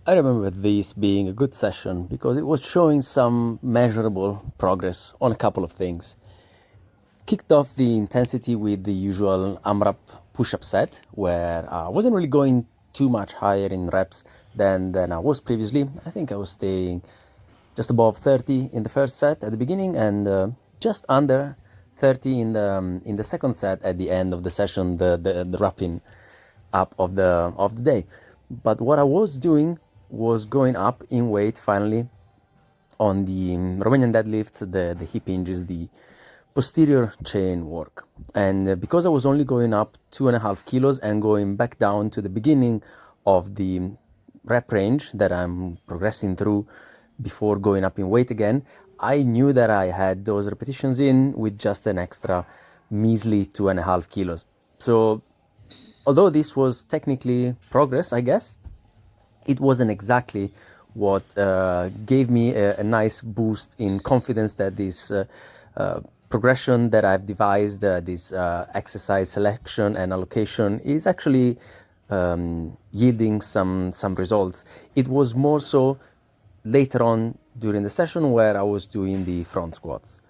I remember this being a good session because it was showing some measurable progress on a couple of things. Kicked off the intensity with the usual AMRAP push-up set, where I wasn't really going too much higher in reps than I was previously. I think I was staying just above 30 in the first set at the beginning and just under 30 in the second set at the end of the session, the wrapping up of the day. But what I was doing was going up in weight finally on the Romanian deadlifts, the hip hinges, the posterior chain work. And because I was only going up 2.5 kilos and going back down to the beginning of the rep range that I'm progressing through before going up in weight again, I knew that I had those repetitions in with just an extra measly 2.5 kilos. So although this was technically progress, I guess, it wasn't exactly what gave me a nice boost in confidence that this progression that I've devised, this exercise selection and allocation is actually yielding some results. It was more so later on during the session where I was doing the front squats.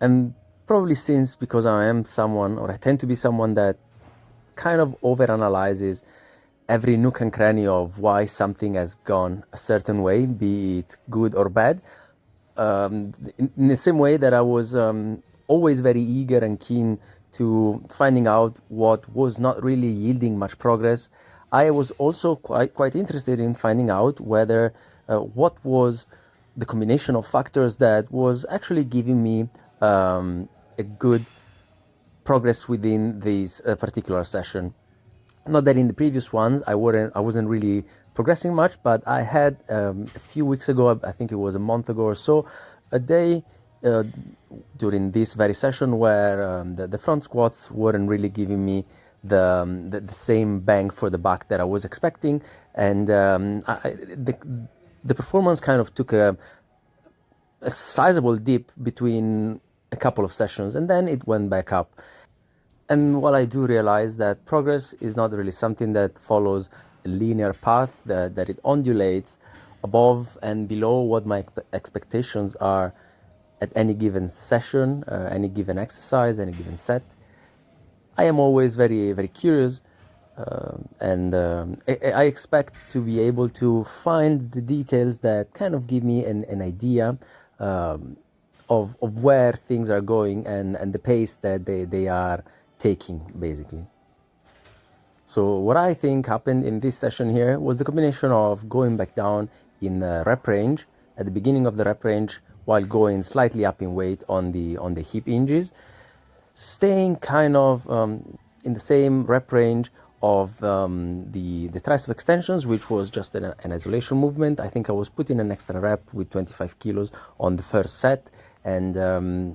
And probably since, because I am someone, or I tend to be someone that kind of overanalyzes every nook and cranny of why something has gone a certain way, be it good or bad. In the same way that I was always very eager and keen to finding out what was not really yielding much progress, I was also quite interested in finding out whether what was the combination of factors that was actually giving me a good progress within this particular session. Not that in the previous ones I wasn't really progressing much, but I had a few weeks ago, I think it was a month ago or so, a day during this very session where the front squats weren't really giving me the same bang for the buck that I was expecting, and the performance kind of took a sizable dip between a couple of sessions, and then it went back up. And while I do realize that progress is not really something that follows a linear path, that it undulates above and below what my expectations are at any given session, any given exercise, any given set, I am always very, very curious, and I expect to be able to find the details that kind of give me an idea of where things are going and the pace that they are taking, basically. So what I think happened in this session here was the combination of going back down in the rep range at the beginning of the rep range while going slightly up in weight on the hip hinges, staying kind of in the same rep range of the tricep extensions, which was just an isolation movement. I think I was putting an extra rep with 25 kilos on the first set, and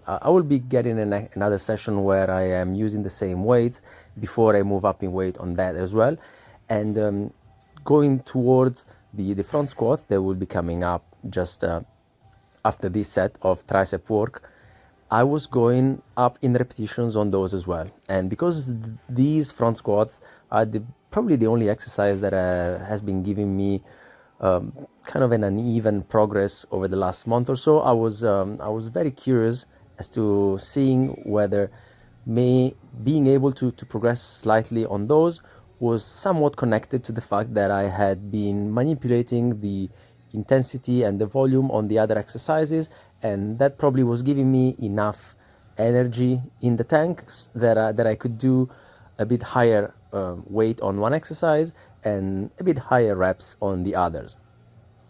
I will be getting another session where I am using the same weight before I move up in weight on that as well. And going towards the front squats, they will be coming up just after this set of tricep work. I was going up in repetitions on those as well. And because these front squats are probably the only exercise that has been giving me kind of an uneven progress over the last month or so, I was very curious as to seeing whether being able to progress slightly on those was somewhat connected to the fact that I had been manipulating the intensity and the volume on the other exercises, and that probably was giving me enough energy in the tanks that I could do a bit higher weight on one exercise and a bit higher reps on the others.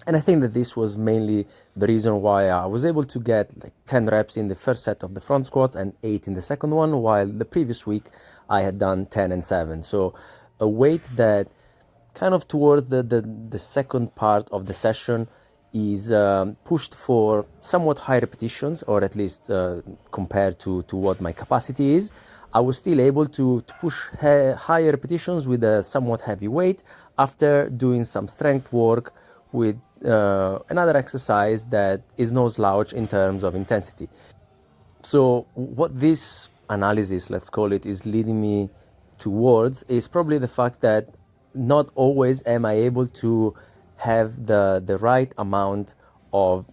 And I think that this was mainly the reason why I was able to get like 10 reps in the first set of the front squats and 8 in the second one, while the previous week I had done 10 and 7. So a weight that kind of toward the second part of the session is pushed for somewhat high repetitions, or at least compared to what my capacity is. I was still able to push higher repetitions with a somewhat heavy weight after doing some strength work with another exercise that is no slouch in terms of intensity. So what this analysis, let's call it, is leading me towards is probably the fact that not always am I able to have the right amount of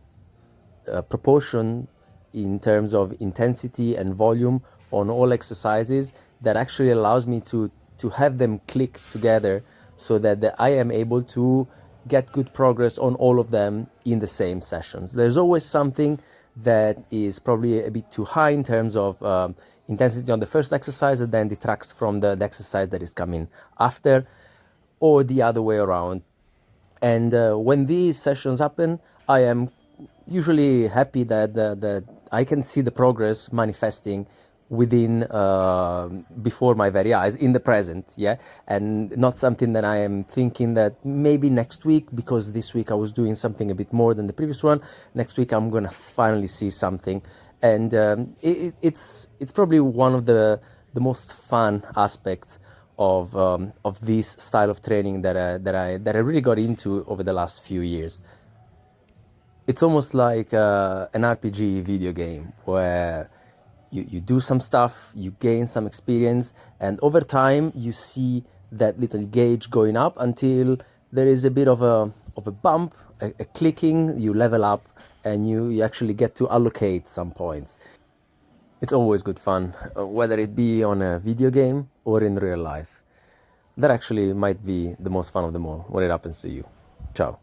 proportion in terms of intensity and volume on all exercises that actually allows me to have them click together so that I am able to get good progress on all of them in the same sessions. There's always something that is probably a bit too high in terms of intensity on the first exercise and then detracts from the exercise that is coming after, or the other way around. And when these sessions happen, I am usually happy that I can see the progress manifesting within before my very eyes in the present, yeah, and not something that I am thinking that maybe next week, because this week I was doing something a bit more than the previous one, next week I'm gonna finally see something. And it's probably one of the most fun aspects of this style of training that I really got into over the last few years. It's almost like an RPG video game where you do some stuff, you gain some experience, and over time you see that little gauge going up until there is a bit of a bump, a clicking, you level up, and you actually get to allocate some points. It's always good fun, whether it be on a video game or in real life. That actually might be the most fun of them all when it happens to you. Ciao.